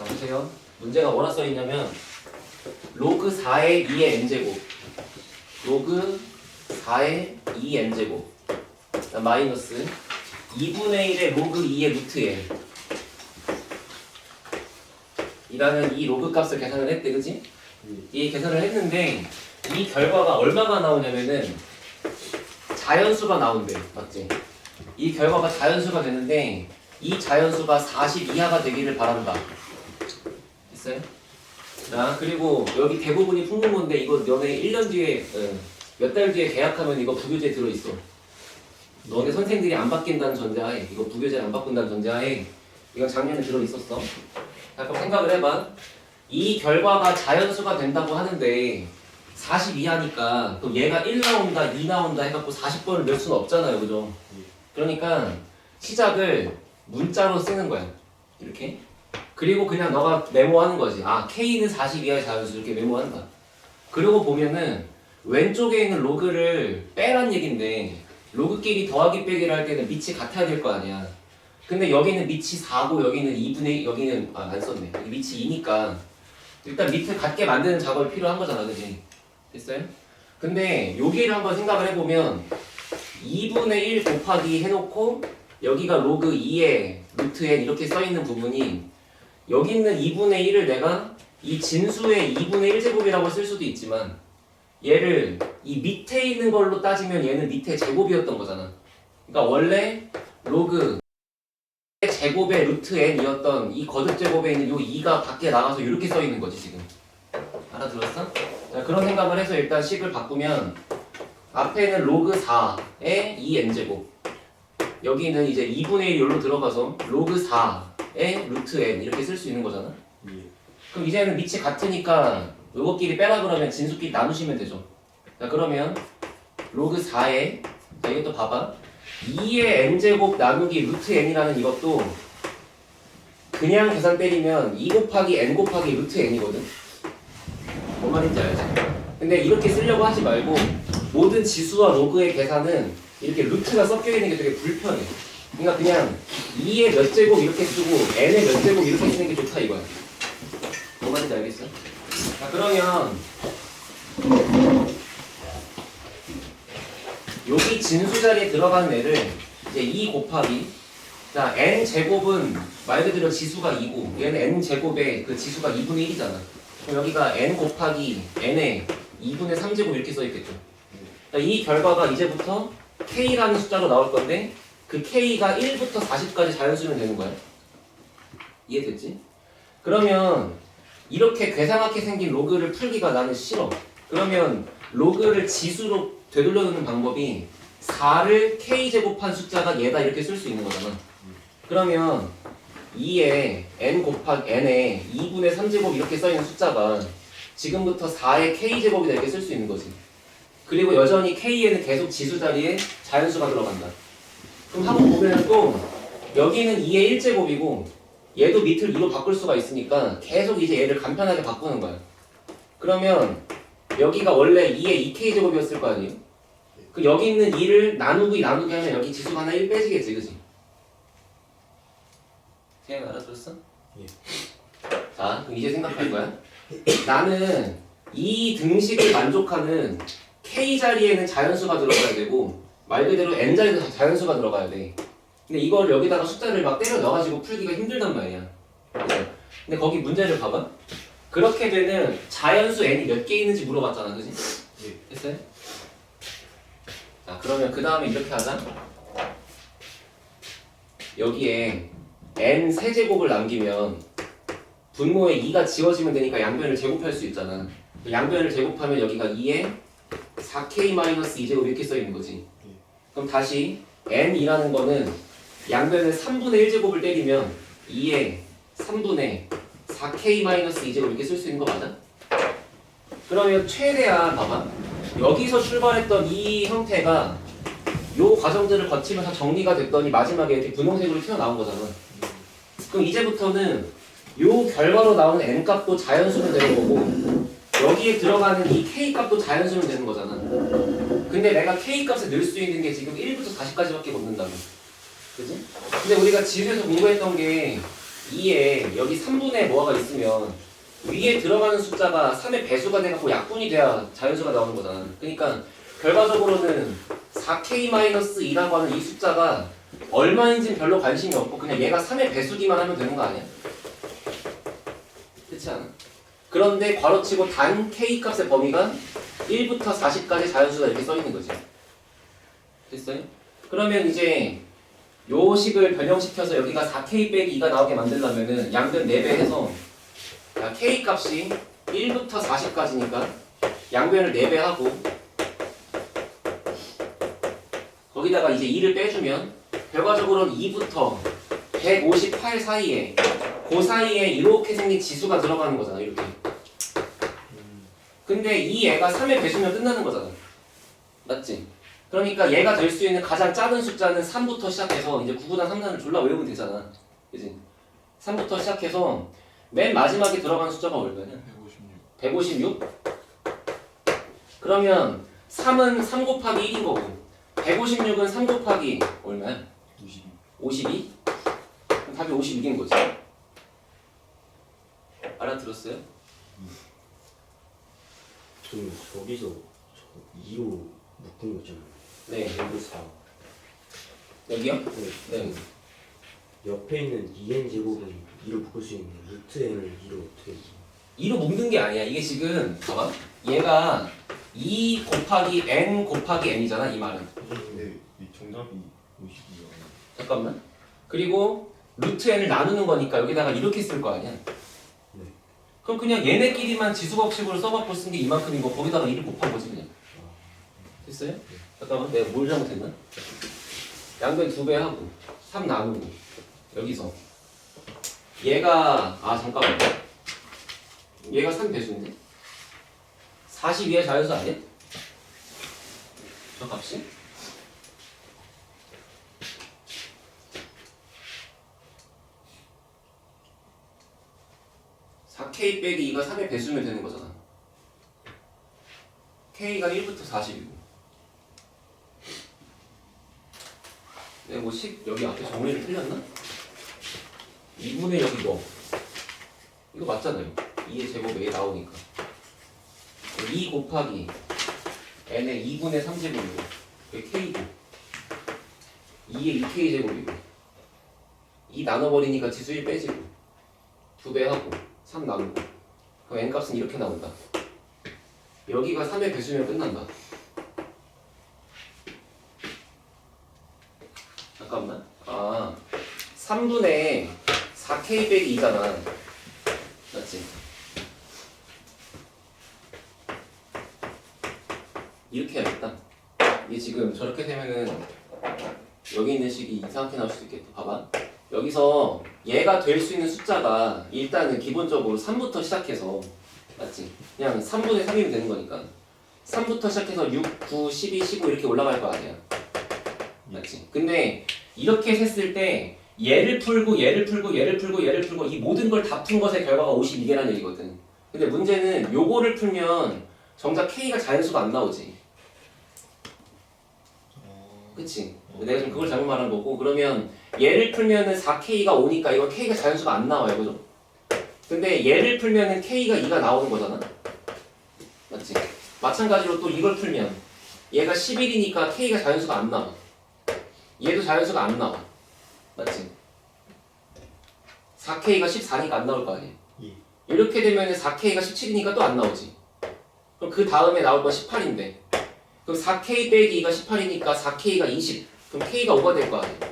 자, 보세요. 문제가 뭐라 써있냐면 로그 4의 2의 n제곱 로그 4의 2 n제곱 마이너스 2분의 1의 로그 2의 루트 n 이라는 이 로그 값을 계산을 했대, 그지? 이 계산을 했는데 이 결과가 얼마가 나오냐면은 자연수가 나온대, 맞지? 이 결과가 자연수가 되는데 이 자연수가 40 이하가 되기를 바란다. 됐어요? 자, 그리고 여기 대부분이 풍문고인데 이거 너네 1년 뒤에 몇 달 뒤에 계약하면 이거 부교재 들어있어. 너네 선생들이 안 바뀐다는 전제하에, 이거 부교재를 안 바꾼다는 전제하에 이건 작년에 들어있었어. 자, 그럼 생각을 해봐. 이 결과가 자연수가 된다고 하는데 40 이하니까 그럼 얘가 1 나온다, 2 나온다 해갖고 40번을 낼 수는 없잖아요, 그죠? 그러니까 시작을 문자로 쓰는 거야. 이렇게. 그리고 그냥 너가 메모하는 거지. 아, K는 40 이하의 자연수 이렇게 메모한다. 그리고 보면은 왼쪽에 있는 로그를 빼란 얘긴데 로그끼리 더하기 빼기를 할 때는 밑이 같아야 될 거 아니야. 근데 여기는 밑이 4고 여기는 2분의 여기는 안 썼네. 여기 밑이 2니까 일단 밑을 같게 만드는 작업이 필요한 거잖아, 그지? 됐어요? 근데 여기를 한번 생각을 해보면 2분의 1 곱하기 해놓고 여기가 로그 2의 루트 n 이렇게 써있는 부분이 여기 있는 2분의 1을 내가 이 진수의 2분의 1제곱이라고 쓸 수도 있지만 얘를 이 밑에 있는 걸로 따지면 얘는 밑에 제곱이었던 거잖아. 그러니까 원래 로그 제곱의 루트 n이었던 이 거듭 제곱에 있는 요 2가 밖에 나가서 이렇게 써 있는 거지 지금. 알아들었어? 자, 그런 생각을 해서 일단 식을 바꾸면 앞에는 로그 4의 2n제곱 여기는 이제 2분의 1이 여기로 들어가서 로그 4의 루트 n 이렇게 쓸 수 있는 거잖아. 그럼 이제는 밑이 같으니까 요거끼리 빼라 그러면 진수끼리 나누시면 되죠. 자, 그러면 로그 4의 자, 이것도 봐봐. 2의 n제곱 나누기 루트 n이라는 이것도 그냥 계산 때리면 2 곱하기 n 곱하기 루트 n이거든. 뭔 말인지 알지? 근데 이렇게 쓰려고 하지 말고 모든 지수와 로그의 계산은 이렇게 루트가 섞여 있는 게 되게 불편해. 그러니까 그냥 2의 몇 제곱 이렇게 쓰고 n의 몇 제곱 이렇게 쓰는 게 좋다 이거야. 뭔 말인지 알겠어? 자, 그러면 여기 진수 자리에 들어가는 애를 이제 2 곱하기 자 n 제곱은 말 그대로 지수가 2고 얘는 n 제곱에 그 지수가 2분의 1이잖아. 그럼 여기가 n 곱하기 n에 2분의 3제곱 이렇게 써있겠죠. 자, 이 결과가 이제부터 k라는 숫자로 나올 건데 그 k가 1부터 40까지 자연수면 되는 거야. 이해됐지? 그러면 이렇게 괴상하게 생긴 로그를 풀기가 나는 싫어. 그러면 로그를 지수로 되돌려 놓는 방법이 4를 k제곱한 숫자가 얘다 이렇게 쓸 수 있는 거잖아. 그러면 2에 n 곱하기 n에 2분의 3제곱 이렇게 써있는 숫자가 지금부터 4의 k제곱이다 이렇게 쓸 수 있는 거지. 그리고 여전히 k에는 계속 지수 자리에 자연수가 들어간다. 그럼 한번 보면 또 여기는 2의 1제곱이고 얘도 밑을 2로 바꿀 수가 있으니까 계속 이제 얘를 간편하게 바꾸는 거야. 그러면 여기가 원래 2의 2k제곱이었을 거 아니에요? 그 여기 있는 2를 나누기 하면 여기 지수가 하나 1 빼지겠지, 그지? 쟤 알아들었어? 예. 자, 그럼 이제 생각할 거야. 나는 이 등식을 만족하는 k 자리에는 자연수가 들어가야 되고 말 그대로 n 자리에도 자연수가 들어가야 돼. 근데 이걸 여기다가 숫자를 막 때려 넣어가지고 풀기가 힘들단 말이야. 근데 거기 문제를 봐봐. 그렇게 되는 자연수 n이 몇 개 있는지 물어봤잖아, 그지? 예. 됐어요? 자, 그러면 그 다음에 이렇게 하자. 여기에 n 세제곱을 남기면 분모에 2가 지워지면 되니까 양변을 제곱할 수 있잖아. 양변을 제곱하면 여기가 2에 4k-2제곱 이렇게 써있는 거지. 그럼 다시 n이라는 거는 양변을 3분의 1제곱을 때리면 2에 3분의 4k-2제곱 이렇게 쓸 수 있는 거 맞아? 그러면 최대한 봐봐. 여기서 출발했던 이 형태가 요 과정들을 거치면서 정리가 됐더니 마지막에 이렇게 분홍색으로 튀어나온 거잖아. 그럼 이제부터는 요 결과로 나오는 n 값도 자연수면 되는 거고 여기에 들어가는 이 k 값도 자연수면 되는 거잖아. 근데 내가 k 값을 넣을 수 있는 게 지금 1부터 40까지밖에 못 넣는다고. 그지? 근데 우리가 집에서 공부했던 게 2에 여기 3분의 뭐가 있으면 위에 들어가는 숫자가 3의 배수가 돼갖고 약분이 돼야 자연수가 나오는 거잖아. 그러니까 결과적으로는 4k-2라고 하는 이 숫자가 얼마인지는 별로 관심이 없고 그냥 얘가 3의 배수기만 하면 되는 거 아니야? 그렇지 않아? 그런데 괄호치고 단 k 값의 범위가 1부터 40까지 자연수가 이렇게 써 있는 거지. 됐어요? 그러면 이제 요 식을 변형시켜서 여기가 4k 빼기 2가 나오게 만들려면은 양변 4배 해서 k 값이 1부터 40까지니까 양변을 4배 하고 거기다가 이제 2를 빼주면 결과적으로는 2부터 158 사이에 그 사이에 이렇게 생긴 지수가 들어가는 거잖아. 이렇게. 근데 이 애가 3의 배수면 끝나는 거잖아. 맞지? 그러니까 얘가 될 수 있는 가장 작은 숫자는 3부터 시작해서 이제 9구단 3단을 졸라 외우면 되잖아. 그치? 3부터 시작해서 맨 마지막에 들어가는 숫자가 얼마냐? 156. 그러면 3은 3 곱하기 1인 거고 156은 3 곱하기 얼마야? 52? 그럼 답이 52인 거지. 알아들었어요? 좀 저기서 2로 묶은 거 있잖아요. 네. 여기 4. 여기요? 네. 네. 옆에 있는 2n 제곱은 2로 묶을 수 있는 루트 n을 2로 어떻게 2로 묶는 게 아니야. 이게 지금 봐봐. 얘가 2 곱하기 n 곱하기 n이잖아. 이 말은. 근데 이 정답이 52요. 잠깐만. 그리고 루트 n을 나누는 거니까 여기다가 이렇게 쓸 거 아니야. 네. 그럼 그냥 얘네끼리만 지수법칙으로 써갖고 쓴 게 이만큼인 거 거기다가 1을 곱한 거지 그냥. 됐어요? 잠깐만. 내가 뭘 잘못했나? 양변 2배 하고 3 나누고 여기서 얘가 잠깐만. 얘가 3배수인데? 42의 자연수 아니야? 저 값이? k 빼기 2가 3의 배수면 되는 거잖아. k가 1부터 40이고 내가 뭐 여기 앞에 정리를 틀렸나? 2분의 여기 뭐 이거 맞잖아요. 2의 제곱 A 나오니까 2 곱하기 n의 2분의 3제곱이고 그게 k고 2의 2k 제곱이고 2 나눠버리니까 지수 1 빼지고 2배 하고 3 나누고 그럼 n 값은 이렇게 나온다. 여기가 3의 배수면 끝난다. 잠깐만. 3분의 4k 빼기 2잖아. 맞지? 이렇게 해야겠다. 이게 지금 저렇게 되면은 여기 있는 식이 이상하게 나올 수도 있겠다. 봐봐. 여기서 얘가 될 수 있는 숫자가 일단은 기본적으로 3부터 시작해서 맞지? 그냥 3분의 3이면 되는 거니까 3부터 시작해서 6, 9, 12, 15 이렇게 올라갈 거 아니야. 맞지? 근데 이렇게 했을 때 얘를 풀고 얘를 풀고 얘를 풀고 얘를 풀고 이 모든 걸 다 푼 것의 결과가 52개라는 얘기거든. 근데 문제는 요거를 풀면 정작 K가 자연수가 안 나오지. 그치? 내가 지금 그걸 잘못 말한 거고 그러면 얘를 풀면은 4K가 오니까 이건 K가 자연수가 안 나와요. 그죠? 근데 얘를 풀면은 K가 2가 나오는 거잖아. 맞지? 마찬가지로 또 이걸 풀면 얘가 11이니까 K가 자연수가 안 나와. 얘도 자연수가 안 나와. 맞지? 4K가 14니까 안 나올 거 아니야. 이렇게 되면은 4K가 17이니까 또 안 나오지. 그럼 그 다음에 나올 건 18인데 그럼 4K 빼기 2가 18이니까 4K가 20 그럼 K가 5가 될 거 아니야.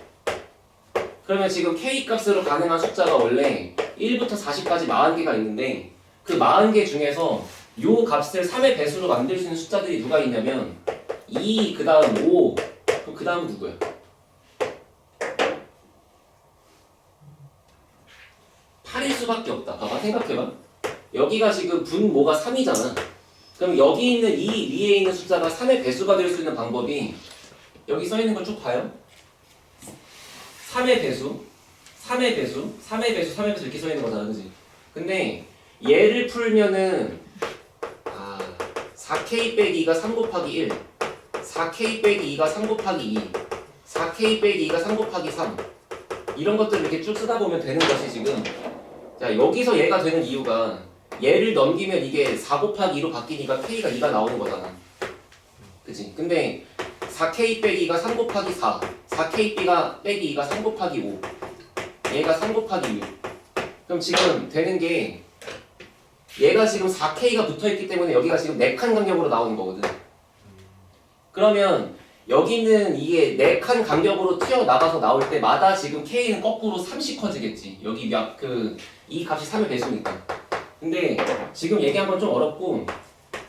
그러면 지금 K 값으로 가능한 숫자가 원래 1부터 40까지 40개가 있는데 그 40개 중에서 요 값을 3의 배수로 만들 수 있는 숫자들이 누가 있냐면 2, 그 다음 5 그럼 그 다음은 누구야? 8일 수밖에 없다. 봐봐 생각해봐. 여기가 지금 분모가 3이잖아. 그럼 여기 있는 이 위에 있는 숫자가 3의 배수가 될 수 있는 방법이 여기 써 있는 걸 쭉 봐요. 3의 배수, 3의 배수, 3의 배수, 3의 배수 이렇게 써 있는 거잖아, 그지? 근데 얘를 풀면은 4K 빼기 2가 3 곱하기 1, 4K 빼기 2가 3 곱하기 2, 4K 빼기 2가 3 곱하기 3 이런 것들을 이렇게 쭉 쓰다 보면 되는 것이 지금 자 여기서 얘가 되는 이유가 얘를 넘기면 이게 4 곱하기 2로 바뀌니까 K가 2가 나오는 거잖아. 그치? 근데 4K 빼기 2가 3 곱하기 4 4K 빼기 2가 3 곱하기 5 얘가 3 곱하기 6 그럼 지금 되는 게 얘가 지금 4K가 붙어있기 때문에 여기가 지금 4칸 간격으로 나오는 거거든. 그러면 여기는 이게 4칸 간격으로 튀어나가서 나올 때마다 지금 K는 거꾸로 3씩 커지겠지. 여기 이 값이 3의 배수니까. 근데 지금 얘기한 건 좀 어렵고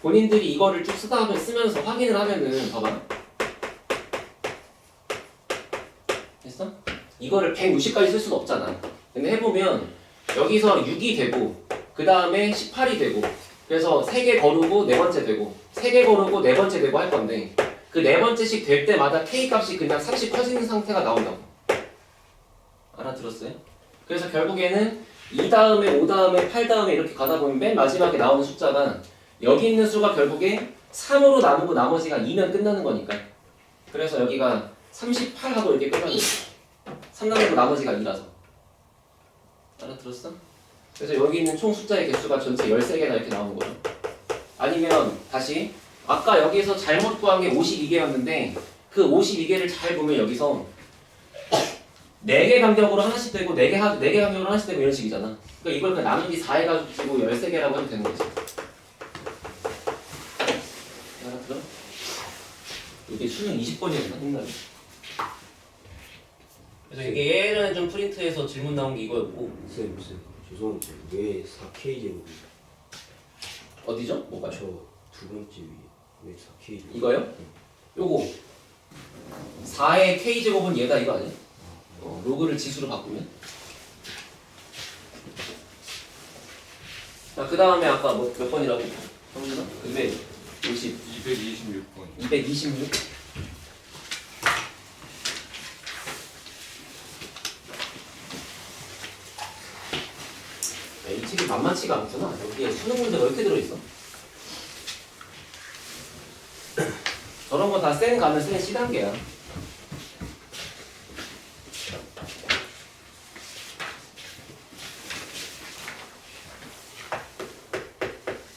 본인들이 이거를 쭉 쓰면서 확인을 하면은 봐봐. 됐어? 이거를 160까지 쓸 수는 없잖아. 근데 해보면 여기서 6이 되고 그 다음에 18이 되고 그래서 3개 거르고 4번째 되고 3개 거르고 4번째 되고 할 건데 그 4번째씩 될 때마다 K 값이 그냥 3씩 커지는 상태가 나온다고. 알아들었어요? 그래서 결국에는 2 다음에 5 다음에 8 다음에 이렇게 가다 보면 맨 마지막에 나오는 숫자가 여기 있는 수가 결국에 3으로 나누고 나머지가 2면 끝나는 거니까. 그래서 여기가 38하고 이렇게 끝나는 거야. 3 나누고 나머지가 2라서. 알아들었어? 그래서 여기 있는 총 숫자의 개수가 전체 13개나 이렇게 나오는 거죠. 아니면 다시 아까 여기서 잘못 구한 게 52개였는데 그 52개를 잘 보면 여기서 4개 간격으로 하나씩 되고 4개 간격으로 하나씩 되고 이런 식이잖아. 그러니까 이걸 그냥 나누기 4 해가지고 13개라고 하면 되는 거지. 알아들어? 이게 수능 20번이었나? 옛날에. 그래서 이게 얘는 좀 프린트해서 질문 나온 게 이거였고 쌤 죄송한데 왜 4K 제곱이 어디죠? 뭐가요? 저 2번째 위에 왜 4K 제곱? 이거요? 요거 4의 K제곱은 얘다 이거 아니야? 로그를 지수로 바꾸면 자 그 다음에 아까 뭐 몇 번이라고? 형준아? 250 226번 226 이 책이 만만치가 않구나. 여기에 수능 문제가 이렇게 들어있어. 저런 거 다 센 가면 센 C단계야.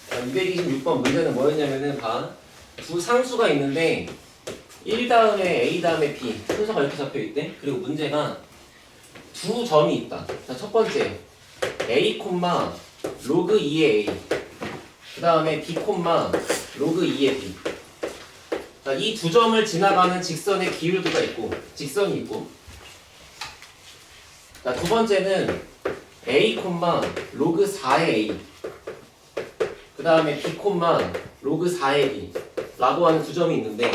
자, 226번 문제는 뭐였냐면은 두 상수가 있는데 1 다음에 A 다음에 B 순서가 이렇게 잡혀있대. 그리고 문제가 두 점이 있다. 자, 첫 번째 A, 로그 2의 A 그 다음에 B, 로그 2의 B 자, 이 두 점을 지나가는 직선의 기울기가 있고 직선이 있고 자, 두 번째는 A, 로그 4의 A 그 다음에 B, 로그 4의 B 라고 하는 두 점이 있는데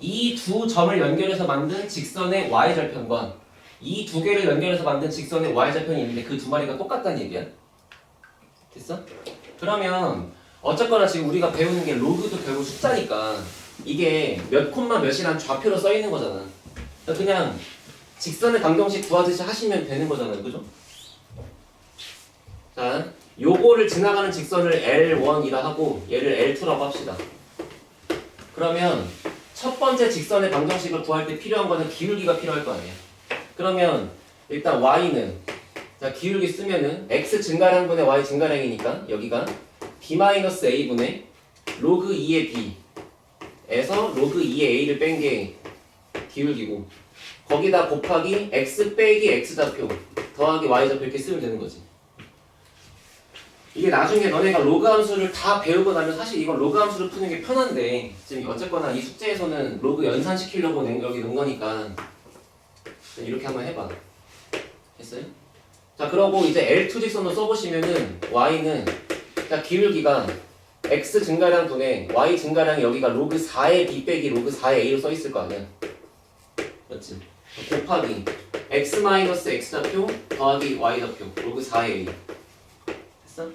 이 두 점을 연결해서 만든 직선의 Y절편과 이 두 개를 연결해서 만든 직선의 Y절편이 있는데 그 두 마리가 똑같다는 얘기야. 됐어? 그러면 어쨌거나 지금 우리가 배우는 게 로그도 결국 숫자니까 이게 몇 콤마 몇이란 좌표로 써 있는 거잖아. 그냥 직선의 방정식 구하듯이 하시면 되는 거잖아요. 그죠? 자, 요거를 지나가는 직선을 L1이라 하고 얘를 L2라고 합시다. 그러면 첫 번째 직선의 방정식을 구할 때 필요한 거는 기울기가 필요할 거 아니야. 그러면 일단 y는 자 기울기 쓰면은 x 증가량분의 y 증가량이니까 여기가 b-a분의 로그 2의 b에서 로그 2의 a를 뺀 게 기울기고 거기다 곱하기 x 빼기 x좌표 더하기 y좌표 이렇게 쓰면 되는 거지. 이게 나중에 너네가 로그 함수를 다 배우고 나면 사실 이건 로그 함수를 푸는 게 편한데 지금 어쨌거나 이 숙제에서는 로그 연산시키려고 여기 넣은 거니까 이렇게 한번 해봐. 됐어요? 자 그러고 이제 L2 직선으로 써보시면은 y는 자 기울기가 x 증가량 분의 y 증가량이 여기가 로그 4의 b 빼기 로그 4의 a로 써있을 거 아니야. 맞지? 곱하기 x-x좌표 더하기 y좌표 로그 4의 a. 됐어?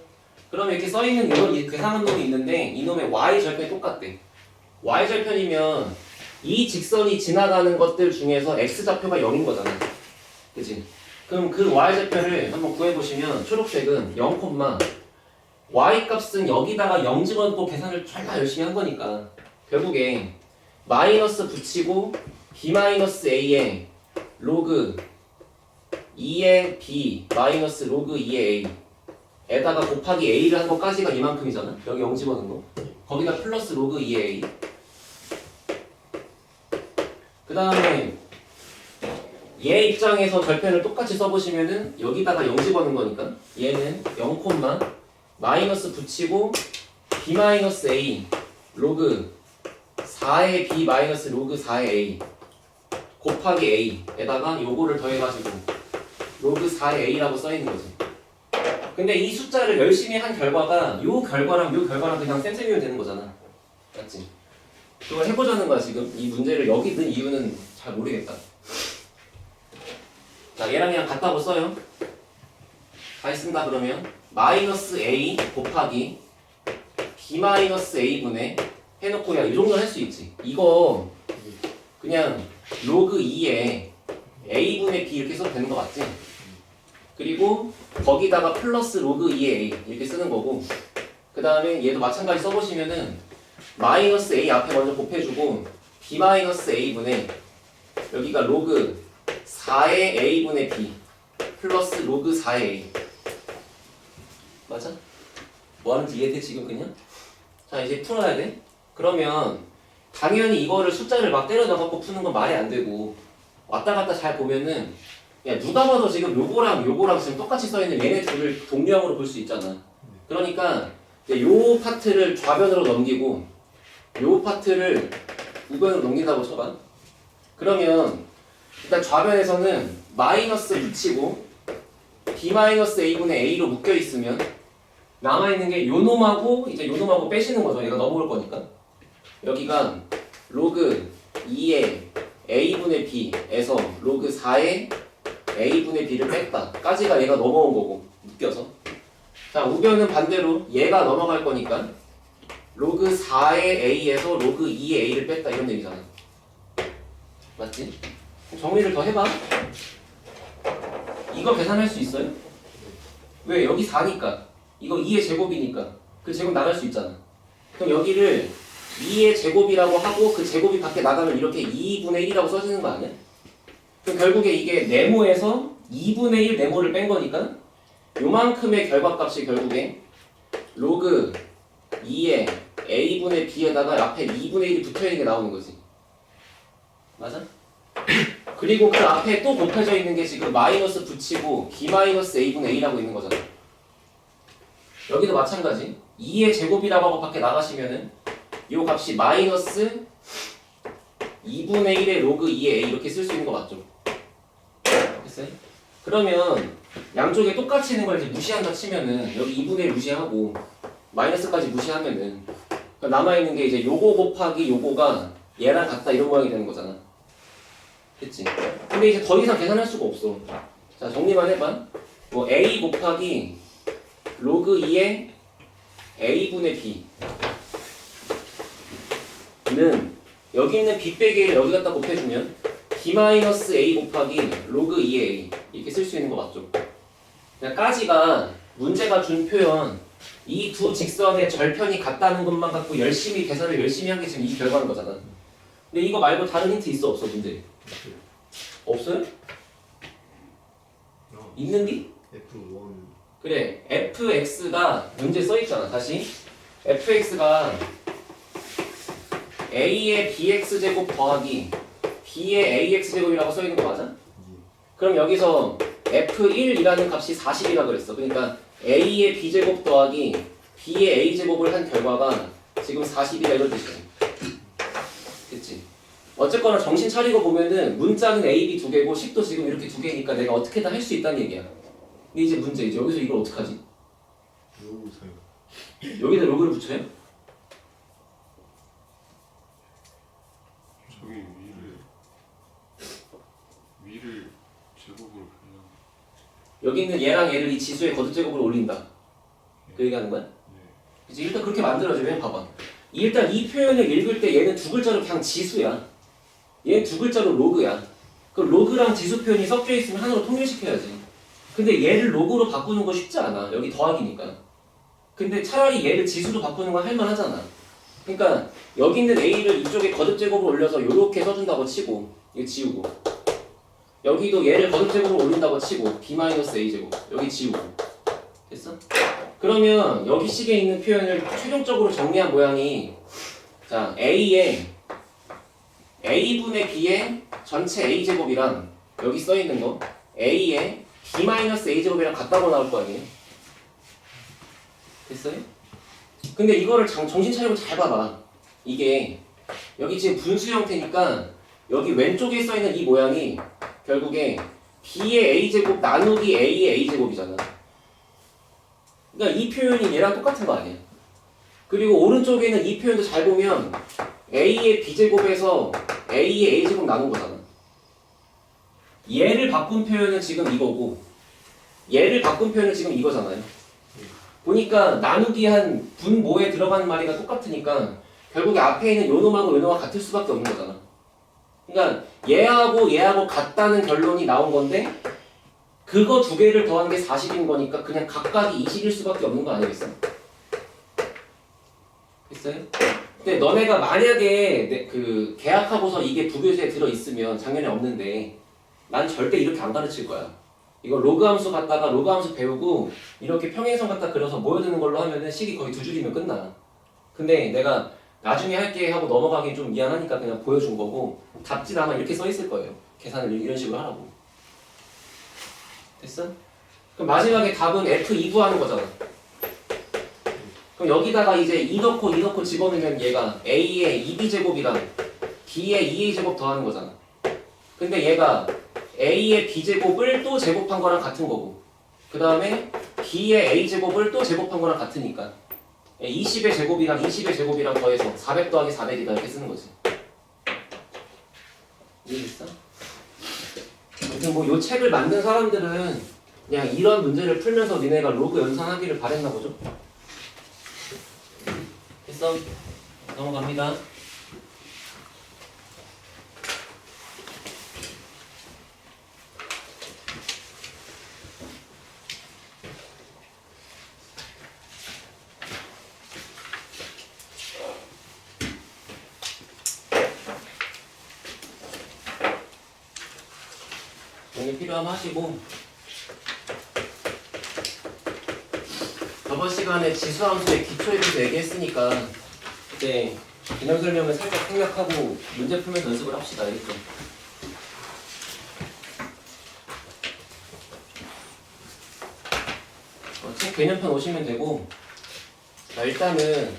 그러면 이렇게 써있는 이건 계산한 놈이 있는데 이놈의 y절편이 똑같대. y절편이면 이 직선이 지나가는 것들 중에서 x좌표가 0인 거잖아. 그치? 그럼 그 y좌표를 한번 구해보시면 초록색은 0, y 값은 여기다가 0 집어넣고 계산을 졸라 열심히 한 거니까 결국에 마이너스 붙이고 b-a에 로그 2의 b 마이너스 로그 2의 a 에다가 곱하기 a를 한 것까지가 이만큼이잖아. 여기 0 집어넣은 거. 거기다 플러스 로그 2의 a. 그 다음에 얘 입장에서 절편을 똑같이 써보시면은 여기다가 0 집어넣은 거니까 얘는 0 마이너스 붙이고 b 마이너스 a 로그 4의 b 마이너스 로그 4의 a 곱하기 a에다가 요거를 더해가지고 로그 4의 a라고 써있는 거지. 근데 이 숫자를 열심히 한 결과가 요 결과랑 요 결과랑 그냥 쌤쌤이면 되는 거잖아. 맞지? 그걸 해보자는 거야 지금. 이 문제를 여기 넣은 이유는 잘 모르겠다. 자, 얘랑 얘랑 같다고 써요. 다시 쓴다 그러면 마이너스 a 곱하기 b 마이너스 a분의 해놓고 야 이 정도 할 수 있지. 이거 그냥 로그 2에 a분의 b 이렇게 써도 되는 거 맞지? 그리고 거기다가 플러스 로그 2의 a 이렇게 쓰는 거고, 그 다음에 얘도 마찬가지 써보시면은 마이너스 a 앞에 먼저 곱해주고 b 마이너스 a분의 여기가 로그 4의 a분의 b 플러스 로그 4의 a 맞아? 뭐 하는지 이해돼 지금 그냥? 자 이제 풀어야 돼. 그러면 당연히 이거를 숫자를 막 때려 넣어갖고 푸는 건 말이 안 되고, 왔다 갔다 잘 보면은 야 누가 봐도 지금 요거랑 지금 똑같이 써있는 얘네 둘을 동류형으로 볼 수 있잖아. 그러니까 이제 요 파트를 좌변으로 넘기고 요 파트를 우변으로 넘긴다고 쳐봐. 그러면 일단 좌변에서는 마이너스 붙이고 b 마이너스 a분의 a로 묶여 있으면 남아있는 게 요 놈하고 이제 요 놈하고 빼시는 거죠. 얘가 넘어올 거니까. 여기가 로그 2의 a분의 b에서 로그 4의 a분의 b를 뺐다 까지가 얘가 넘어온 거고 묶여서. 자 우변은 반대로 얘가 넘어갈 거니까 로그 4의 a에서 로그 2의 a를 뺐다 이런 얘기잖아. 맞지? 정리를 더 해봐. 이거 계산할 수 있어요? 왜? 여기 4니까 이거 2의 제곱이니까 그 제곱 나갈 수 있잖아. 그럼 여기를 2의 제곱이라고 하고 그 제곱이 밖에 나가면 이렇게 2분의 1이라고 써지는 거 아니야? 그럼 결국에 이게 네모에서 2분의 1 네모를 뺀 거니까 요만큼의 결과값이 결국에 로그 2의 a분의 b에다가 앞에 2분의 1이 붙어있는 게 나오는 거지. 맞아? 그리고 그 앞에 또 곱해져 있는 게 지금 마이너스 붙이고 b 마이너스 a분의 a라고 있는 거잖아. 여기도 마찬가지. 2의 제곱이라고 하고 밖에 나가시면은 요 값이 마이너스 2분의 1의 로그 2의 a 이렇게 쓸 수 있는 거 맞죠? 됐어요? 그러면 양쪽에 똑같이 있는 걸 이제 무시한다 치면은 여기 2분의 1 무시하고 마이너스까지 무시하면은 남아있는 게 이제 요거 곱하기 요거가 얘랑 같다 이런 모양이 되는 거잖아. 됐지? 근데 이제 더 이상 계산할 수가 없어. 자 정리만 해봐. 뭐 a 곱하기 로그 2의 a분의 b는 여기 있는 b 빼기를 여기 갖다 곱해주면 b 마이너스 a 곱하기 로그 2의 a 이렇게 쓸 수 있는 거 맞죠? 그냥 까지가 문제가 준 표현 이 두 직선의 절편이 같다는 것만 갖고 열심히 계산을 열심히 한 게 지금 이 결과인 거잖아. 근데 이거 말고 다른 힌트 있어 없어 문제? 없어요? 있는디? F1 그래 fx가 문제 써있잖아. 다시 fx가 a의 bx제곱 더하기 b의 ax제곱이라고 써있는 거 맞아? 그럼 여기서 f1이라는 값이 40이라 그랬어. 그러니까 a의 b제곱 더하기 b의 a제곱을 한 결과가 지금 40이다 이런 뜻이야. 그치? 어쨌거나 정신 차리고 보면은 문자는 a, b 두 개고 식도 지금 이렇게 두 개니까 내가 어떻게든 할 수 있다는 얘기야. 근데 이제 문제 이제 여기서 이걸 어떡하지? 로그 사용 여기다 로그를 붙여요? 저기 위를 제곱으로 그냥. 여기 있는 얘랑 얘를 이 지수의 거듭제곱으로 올린다. 그 얘기하는 거야? 네. 그치? 일단 그렇게 만들어주면 봐봐. 일단 이 표현을 읽을 때 얘는 두 글자로 그냥 지수야. 얘는 두 글자로 로그야. 그 로그랑 지수 표현이 섞여 있으면 하나로 통일시켜야지. 근데 얘를 로그로 바꾸는 거 쉽지 않아. 여기 더하기니까. 근데 차라리 얘를 지수로 바꾸는 건 할만하잖아. 그러니까 여기 있는 a를 이쪽에 거듭제곱으로 올려서 요렇게 써준다고 치고 이거 지우고 여기도 얘를 거듭제곱으로 올린다고 치고 b-a제곱 여기 지우고 됐어? 그러면 여기 식에 있는 표현을 최종적으로 정리한 모양이 자 a의 a분의 b의 전체 a제곱이랑 여기 써있는 거 a의 b-a제곱이랑 같다고 나올 거 아니에요? 됐어요? 근데 이거를 정신 차리고 잘 봐봐. 이게 여기 지금 분수 형태니까 여기 왼쪽에 써있는 이 모양이 결국에 b의 a제곱 나누기 a의 a제곱이잖아. 그러니까 이 표현이 얘랑 똑같은 거 아니야. 그리고 오른쪽에는 이 표현도 잘 보면 a의 b제곱에서 a의 a제곱 나눈 거잖아. 얘를 바꾼 표현은 지금 이거고 얘를 바꾼 표현은 지금 이거잖아요. 보니까 나누기 한 분모에 들어가는 말이가 똑같으니까 결국에 앞에 있는 요놈하고 요놈과 같을 수밖에 없는 거잖아. 그러니까 얘하고 같다는 결론이 나온 건데 그거 두 개를 더한 게 40인 거니까 그냥 각각이 20일 수밖에 없는 거 아니겠어? 됐어요? 근데 너네가 만약에 그 계약하고서 이게 부교재에 들어있으면 작년에 없는데 난 절대 이렇게 안 가르칠 거야. 이거 로그 함수 갖다가 로그 함수 배우고 이렇게 평행선 갖다 그려서 모여드는 걸로 하면은 식이 거의 2줄이면 끝나. 근데 내가 나중에 할게 하고 넘어가기 좀 미안하니까 그냥 보여준 거고 답지 아마 이렇게 써 있을 거예요. 계산을 이런 식으로 하라고. 됐어? 그럼 마지막에 답은 F2 구하는 거잖아. 그럼 여기다가 이제 2 넣고 집어넣으면 얘가 A의 2B제곱이랑 B의 2A제곱 더하는 거잖아. 근데 얘가 A의 B제곱을 또 제곱한 거랑 같은 거고 그 다음에 B의 A제곱을 또 제곱한 거랑 같으니까 20의 제곱이랑 20의 제곱이랑 더해서 400 더하기 400이다 이렇게 쓰는 거지. 이해됐어? 아무튼 뭐 요 책을 만든 사람들은 그냥 이런 문제를 풀면서 니네가 로그 연산하기를 바랬나 보죠. 됐어? 넘어갑니다. 정리 필요하면 하시고 저번 시간에 지수함수의 기초에 대해서 얘기했으니까 그때 개념 설명을 살짝 생략하고 문제 풀면서 연습을 합시다. 알겠죠? 책 개념편 오시면 되고 자, 일단은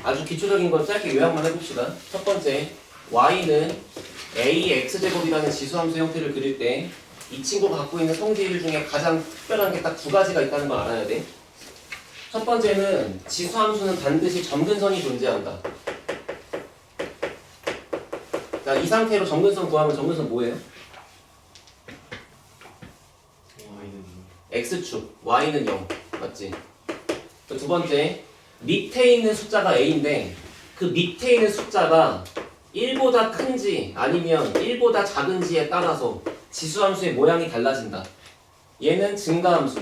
아주 기초적인 건 짧게 요약만 해봅시다. 첫 번째 y는 ax제곱이라는 지수함수 형태를 그릴 때 이 친구가 갖고 있는 성질 중에 가장 특별한 게 딱 두 가지가 있다는 걸 알아야 돼. 첫 번째는 지수함수는 반드시 점근선이 존재한다. 자, 이 상태로 점근선 구하면 점근선 뭐예요? x축, y는 0 맞지? 두 번째 밑에 있는 숫자가 a인데 그 밑에 있는 숫자가 1보다 큰지 아니면 1보다 작은지에 따라서 지수함수의 모양이 달라진다. 얘는 증가함수,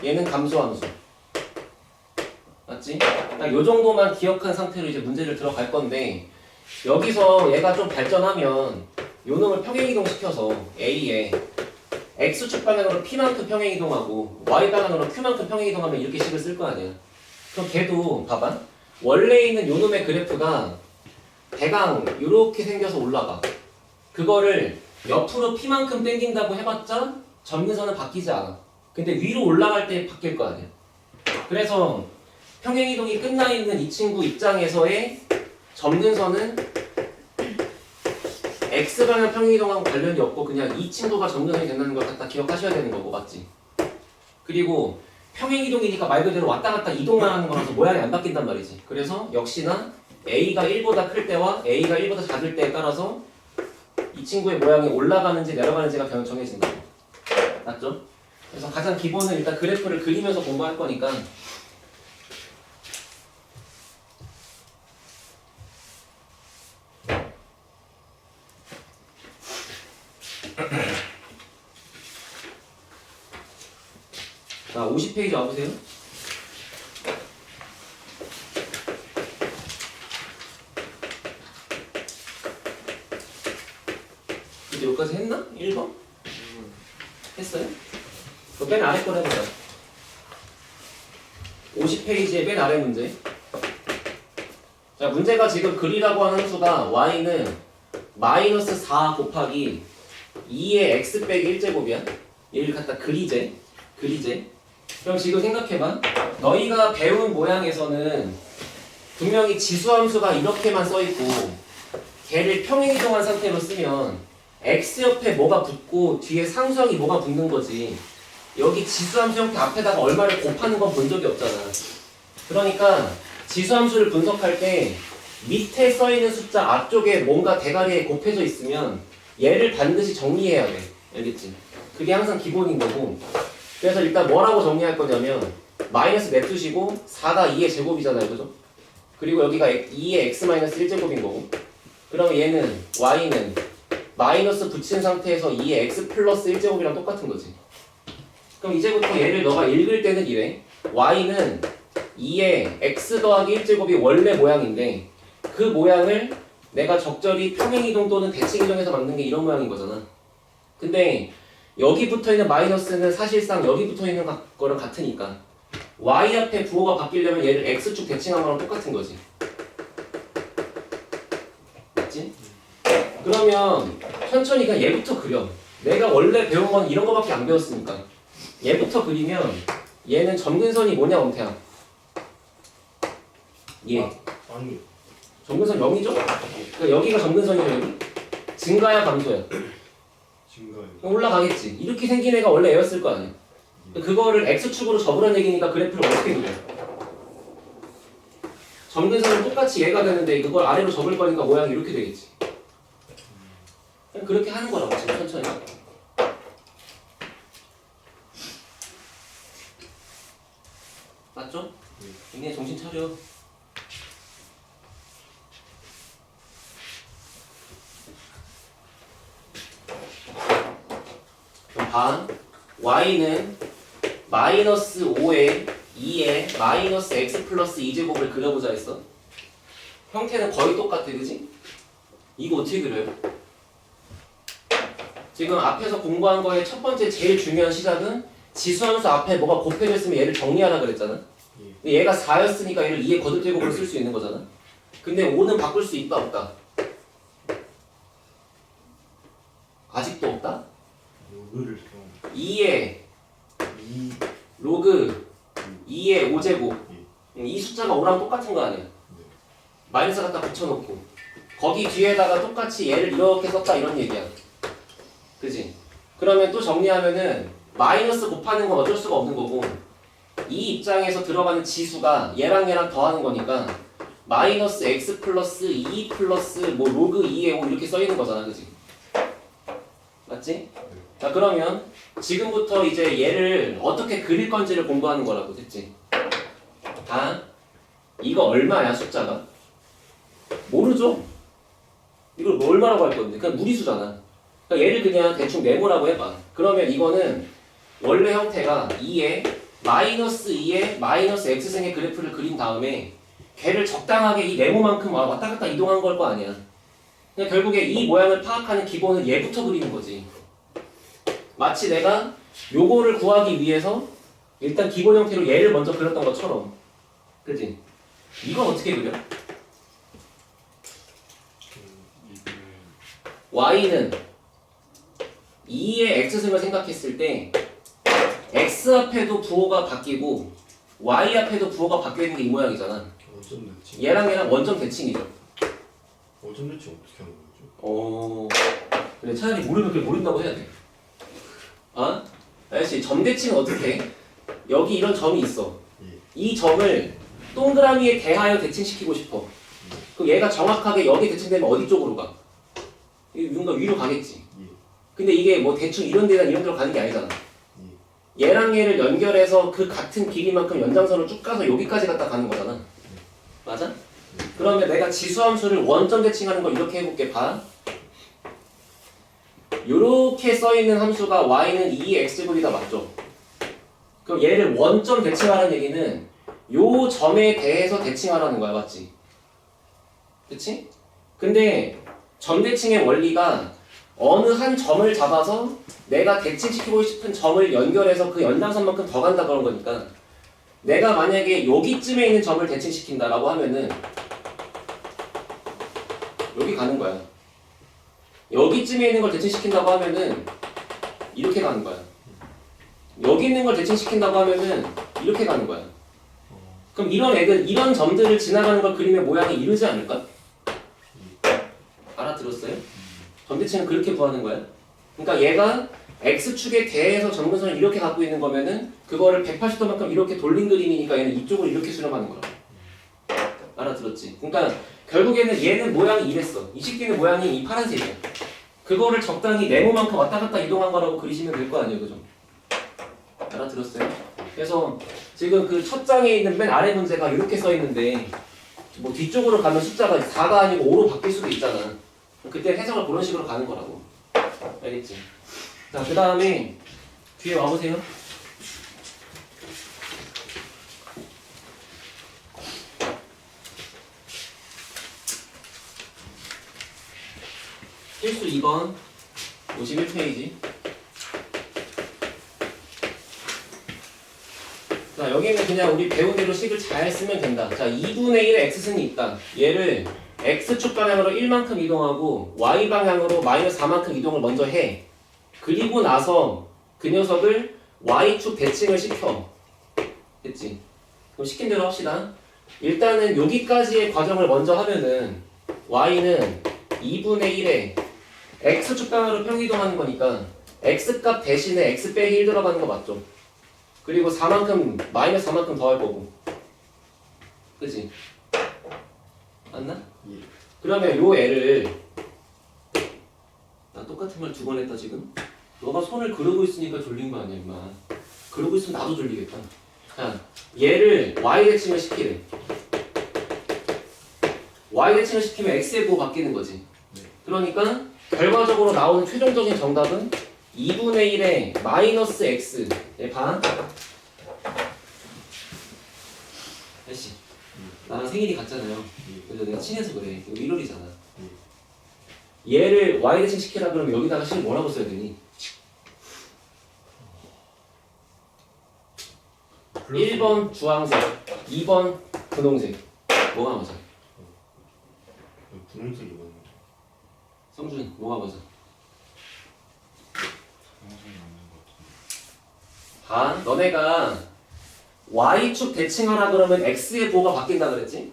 얘는 감소함수. 맞지? 딱 요 정도만 기억한 상태로 이제 문제를 들어갈 건데 여기서 얘가 좀 발전하면 요 놈을 평행이동 시켜서 A에 X축 방향으로 P만큼 평행이동하고 Y 방향으로 Q만큼 평행이동하면 이렇게 식을 쓸 거 아니야. 그럼 걔도 봐봐. 원래 있는 요 놈의 그래프가 대강 이렇게 생겨서 올라가. 그거를 옆으로 P만큼 당긴다고 해봤자 점근선은 바뀌지 않아. 근데 위로 올라갈 때 바뀔 거 아니야. 그래서 평행이동이 끝나 있는 이 친구 입장에서의 점근선은 X방향 평행이동하고 관련이 없고 그냥 이 친구가 점근선이 된다는 걸 갖다 기억하셔야 되는 거고 맞지? 그리고 평행이동이니까 말 그대로 왔다 갔다 이동만 하는 거라서 모양이 안 바뀐단 말이지. 그래서 역시나 A가 1보다 클 때와 A가 1보다 작을 때에 따라서 이 친구의 모양이 올라가는지 내려가는지가 정해진다. 맞죠? 그래서 가장 기본은 일단 그래프를 그리면서 공부할 거니까 자, 50페이지 와보세요. 이제 여기까지 그 맨 아래 걸 해보자. 50페이지의 맨 아래 문제. 자, 문제가 지금 글이라고 하는 함수가 y는 마이너스 4 곱하기 2의 x 빼기 1제곱이야. 얘를 갖다 그리재. 그럼 지금 생각해봐. 너희가 배운 모양에서는 분명히 지수함수가 이렇게만 써있고 걔를 평행이동한 상태로 쓰면 x 옆에 뭐가 붙고 뒤에 상수항이 뭐가 붙는 거지. 여기 지수함수 형태 앞에다가 얼마를 곱하는 건 본 적이 없잖아. 그러니까 지수함수를 분석할 때 밑에 써있는 숫자 앞쪽에 뭔가 대가리에 곱해져 있으면 얘를 반드시 정리해야 돼. 알겠지? 그게 항상 기본인 거고. 그래서 일단 뭐라고 정리할 거냐면 마이너스 냅두시고 4가 2의 제곱이잖아요. 그죠? 그리고 여기가 2의 x-1제곱인 거고. 그럼 얘는 y는 마이너스 붙인 상태에서 2의 x 플러스 1제곱이랑 똑같은 거지. 그럼 이제부터 얘를 너가 읽을 때는 이래. y는 2의 x 더하기 1제곱이 원래 모양인데 그 모양을 내가 적절히 평행이동 또는 대칭이동해서 만든 게 이런 모양인 거잖아. 근데 여기 붙어있는 마이너스는 사실상 여기 붙어있는 거랑 같으니까 y 앞에 부호가 바뀌려면 얘를 x축 대칭한 거랑 똑같은 거지. 맞지? 그러면 천천히 그냥 얘부터 그려. 내가 원래 배운 건 이런 거밖에 안 배웠으니까 얘부터 그리면 얘는 점근선이 뭐냐 원태야? 얘 아니 점근선 0이죠? 그러니까 여기가 점근선이죠. 여기 증가야 감소야? 증가요. 그럼 올라가겠지. 이렇게 생긴 애가 원래 애였을 거 아니야. 그거를 x축으로 접으라는 얘기니까 그래프를 어떻게 그려? 점근선은 똑같이 얘가 되는데 그걸 아래로 접을 거니까 모양이 이렇게 되겠지. 그냥 그렇게 하는 거라고 지금 천천히. 맞죠? 이제 정신 차려. 그럼 반 y는 마이너스 5에 2에 마이너스 x 플러스 2제곱을 그려보자 했어. 형태는 거의 똑같아, 그지? 이거 어떻게 그려요? 지금 앞에서 공부한 거의 첫 번째 제일 중요한 시작은 지수함수 앞에 뭐가 곱해져 있으면 얘를 정리하라 그랬잖아. 근데 얘가 4였으니까 얘를 2의 거듭제곱으로 쓸 수 있는 거잖아. 근데 5는 바꿀 수 있다 없다? 아직도 없다? 로그를 써. 2의 2 로그 2의 5제곱 이 숫자가 5랑 똑같은 거 아니야? 마이너스 갖다 붙여놓고 거기 뒤에다가 똑같이 얘를 이렇게 썼다 이런 얘기야. 그지? 그러면 또 정리하면은 마이너스 곱하는 건 어쩔 수가 없는 거고 이 입장에서 들어가는 지수가 얘랑 얘랑 더하는 거니까 마이너스 x 플러스 2 플러스 뭐 로그 2의 5 이렇게 써있는 거잖아. 그지? 맞지? 자 그러면 지금부터 이제 얘를 어떻게 그릴 건지를 공부하는 거라고. 됐지? 아 이거 얼마야 숫자가? 모르죠? 이걸 뭐 얼마라고 할 건데 그냥 무리수잖아. 그러니까 얘를 그냥 대충 네모라고 해봐. 그러면 이거는 원래 형태가 2에 마이너스 2에 마이너스 x승의 그래프를 그린 다음에 걔를 적당하게 이 네모만큼 왔다 갔다 이동한 걸 거 아니야. 그냥 결국에 이 모양을 파악하는 기본은 얘부터 그리는 거지. 마치 내가 요거를 구하기 위해서 일단 기본 형태로 얘를 먼저 그렸던 것처럼. 그치? 이건 어떻게 그려? y는 2의 x승을 생각했을 때 x 앞에도 부호가 바뀌고 y 앞에도 부호가 바뀌는 게 이 모양이잖아. 원점 대칭. 얘랑 얘랑 원점 대칭이죠. 원점 대칭 어떻게 하는 거죠? 그래 차라리 모르면 그걸 모른다고 해야 돼. 아? 아저씨 점 대칭은 어떻게 해? 여기 이런 점이 있어. 예. 이 점을 동그라미에 대하여 대칭시키고 싶어. 그럼 얘가 정확하게 여기 대칭되면 어디 쪽으로 가? 뭔가 위로 가겠지. 예. 근데 이게 뭐 대충 이런 데나 이런 데로 가는 게 아니잖아. 얘랑 얘를 연결해서 그 같은 길이만큼 연장선을 쭉 가서 여기까지 갖다 가는 거잖아. 맞아? 그러면 내가 지수함수를 원점 대칭하는 걸 이렇게 해볼게. 봐. 요렇게 써있는 함수가 y는 2x제곱이다 맞죠? 그럼 얘를 원점 대칭하라는 얘기는 요 점에 대해서 대칭하라는 거야. 맞지? 그치? 근데 점 대칭의 원리가 어느 한 점을 잡아서 내가 대칭시키고 싶은 점을 연결해서 그 연장선만큼 더 간다 그런 거니까 내가 만약에 여기쯤에 있는 점을 대칭시킨다라고 하면은 여기 가는 거야. 여기쯤에 있는 걸 대칭시킨다고 하면은 이렇게 가는 거야. 여기 있는 걸 대칭시킨다고 하면은 이렇게 가는 거야. 그럼 이런 애들, 이런 점들을 지나가는 걸 그림의 모양이 이르지 않을까? 알아들었어요? 점대칭은 그렇게 구하는 거야. 그러니까 얘가 X축에 대해서 점근선을 이렇게 갖고 있는 거면은 그거를 180도만큼 이렇게 돌린 그림이니까 얘는 이쪽을 이렇게 수렴하는 거야. 알아들었지? 그러니까 결국에는 얘는 모양이 이랬어. 이 식기는 모양이 이 파란색이야. 그거를 적당히 네모만큼 왔다 갔다 이동한 거라고 그리시면 될 거 아니에요, 그죠? 알아들었어요? 그래서 지금 그 첫 장에 있는 맨 아래 문제가 이렇게 써 있는데 뭐 뒤쪽으로 가면 숫자가 4가 아니고 5로 바뀔 수도 있잖아. 그때 해석을 그런 식으로 가는 거라고. 알겠지? 자, 그 다음에 뒤에 와보세요. 필수 2번 51페이지. 자, 여기는 그냥 우리 배운 대로 식을 잘 쓰면 된다. 자, 2분의 1의 x승이 있다. 얘를 x축 방향으로 1만큼 이동하고 y 방향으로 마이너스 4만큼 이동을 먼저 해. 그리고 나서 그 녀석을 y축 대칭을 시켜. 됐지? 그럼 시킨 대로 합시다. 일단은 여기까지의 과정을 먼저 하면은 y는 2분의 1에 x축 방향으로 평이동하는 거니까 x값 대신에 x 빼기 1 들어가는 거 맞죠? 그리고 4만큼 마이너스 4만큼 더 할 거고. 그치? 맞나? 예. 그러면 요 애를 나 똑같은 말 2번 했다 지금? 너가 손을 그러고 있으니까 졸린 거 아니야 임마. 그러고 있으면 나도 졸리겠다. 자, 얘를 y 대칭을 시키래. y 대칭을 시키면 x의 부호 바뀌는 거지. 네. 그러니까 결과적으로 나오는 최종적인 정답은 2분의 1에 마이너스 x의 반. 아저씨, 나랑 생일이 같잖아요. 그래서 내가 친해서 그래. 이거 1월이잖아. 얘를 y 대칭 시키라 그러면 여기다가 식 뭐라고 써야 되니? 1번 주황색, 2번 분홍색. 뭐가 맞아? 분홍색이 맞는 거. 성준, 뭐가 맞아? 정성이 맞는 것 같은데. 반, 너네가 y축 대칭하라 그러면 x의 부호가 바뀐다 그랬지?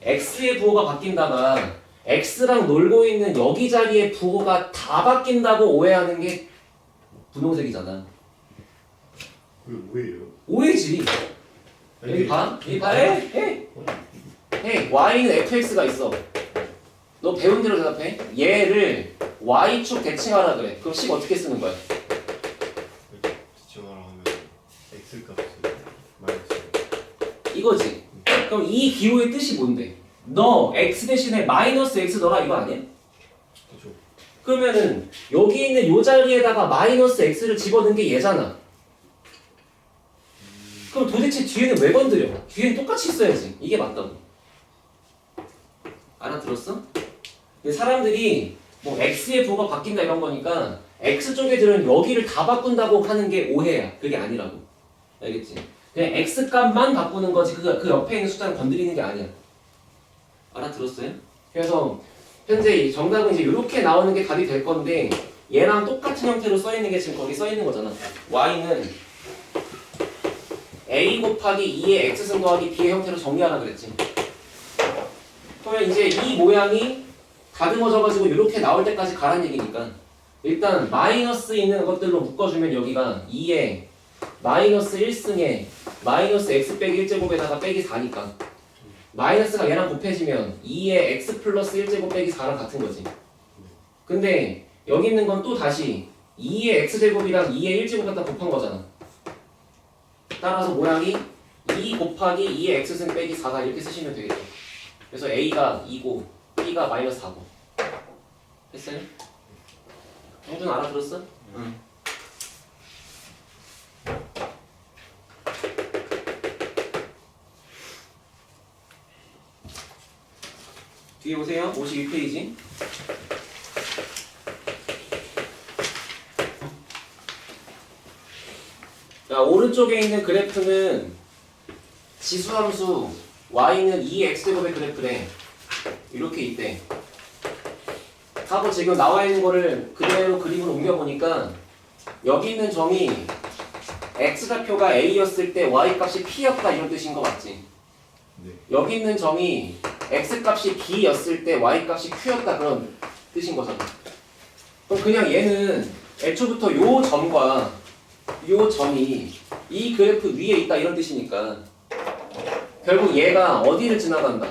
x의 부호가 바뀐다가 x랑 놀고 있는 여기 자리의 부호가 다 바뀐다고 오해하는 게 분홍색이잖아. 그게 뭐예요? 오해지. 여기 봐. 여기 봐. 해. y는 fx가 있어. 너 배운 대로 대답해. 얘를 y축 대칭하라 그래. 그럼 식 어떻게 쓰는 거야? 지정하라 하면 x 값을 마이너스. 이거지. 그럼 이 기호의 뜻이 뭔데? 너 x 대신에 마이너스 x 넣어라 이거 아니야? 그렇죠. 그러면은 여기 있는 요 자리에다가 마이너스 x를 집어넣은 게 얘잖아. 그럼 도대체 뒤에는 왜 건드려? 뒤에는 똑같이 써야지. 이게 맞다고. 알아들었어? 근데 사람들이 뭐 x의 부호가 바뀐다 이런 거니까 x 쪽애들은 여기를 다 바꾼다고 하는 게 오해야. 그게 아니라고. 알겠지? 그냥 x 값만 바꾸는 거지 그 옆에 있는 숫자는 건드리는 게 아니야. 알아들었어요? 그래서 현재 이 정답은 이제 이렇게 나오는 게 답이 될 건데 얘랑 똑같은 형태로 써 있는 게 지금 거기 써 있는 거잖아. y는 a 곱하기 2의 x승 더하기 b의 형태로 정리하라 그랬지. 그러면 이제 이 모양이 다듬어져가지고 이렇게 나올 때까지 가란 얘기니까 일단 마이너스 있는 것들로 묶어주면 여기가 2에 마이너스 1승에 마이너스 x 빼기 1제곱에다가 빼기 4니까 마이너스가 얘랑 곱해지면 2에 x 플러스 1제곱 빼기 4랑 같은 거지. 근데 여기 있는 건 또 다시 2의 x제곱이랑 2의 1제곱 갖다 곱한 거잖아. 따라서 모양이 2 곱하기 2의 x승 빼기 4가 이렇게 쓰시면 되겠죠. 그래서 a가 2고 b가 마이너스 4고. 됐어요? 형준 알아들었어? 응. 뒤에 보세요. 52페이지. 자, 오른쪽에 있는 그래프는 지수함수 y는 2x제곱의 그래프래. 이렇게 있대. 하고 지금 나와 있는 거를 그대로 그림으로 옮겨보니까 여기 있는 점이 x좌표가 a였을 때 y 값이 p였다 이런 뜻인 거 맞지? 네. 여기 있는 점이 x 값이 b였을 때 y 값이 q였다 그런 뜻인 거잖아. 그럼 그냥 얘는 애초부터 요 점과 요 점이 이 그래프 위에 있다 이런 뜻이니까 결국 얘가 어디를 지나간다?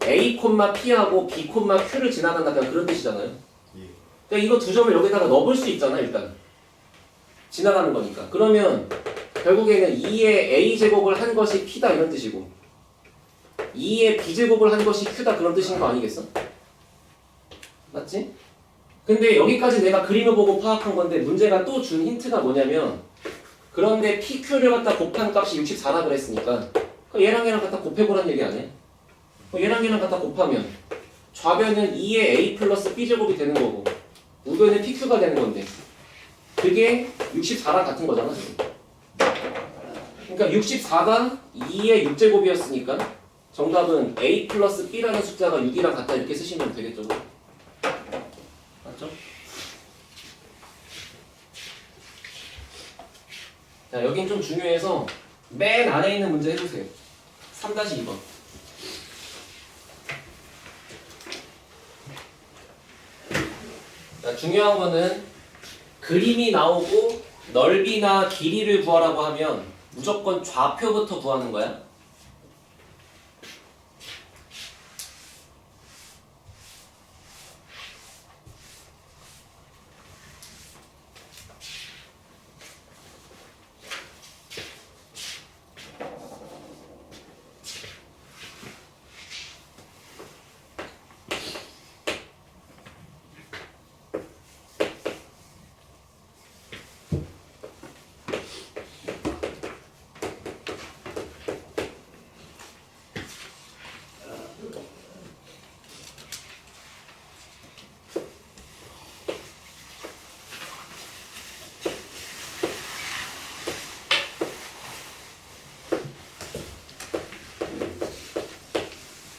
a, p하고 b, q를 지나간다 그런 뜻이잖아요. 예. 그러니까 이거 두 점을 여기다가 넣을 수 있잖아 일단. 지나가는 거니까. 그러면 결국에는 2의 a제곱을 한 것이 p다 이런 뜻이고 2의 b제곱을 한 것이 q다 그런 뜻인 거 아니겠어? 맞지? 근데 여기까지 내가 그림을 보고 파악한 건데 문제가 또 준 힌트가 뭐냐면 그런데 PQ를 갖다 곱한 값이 64라 그랬으니까 얘랑 얘랑 갖다 곱해보란 얘기 아니야? 얘랑 얘랑 갖다 곱하면 좌변은 2의 A 플러스 B제곱이 되는 거고 우변은 PQ가 되는 건데 그게 64랑 같은 거잖아 지금. 그러니까 64가 2의 6제곱이었으니까 정답은 A 플러스 B라는 숫자가 6이랑 같다 이렇게 쓰시면 되겠죠. 맞죠? 자, 여긴 좀 중요해서 맨 안에 있는 문제 해보세요. 3-2번. 자, 중요한 거는 그림이 나오고 넓이나 길이를 구하라고 하면 무조건 좌표부터 구하는 거야.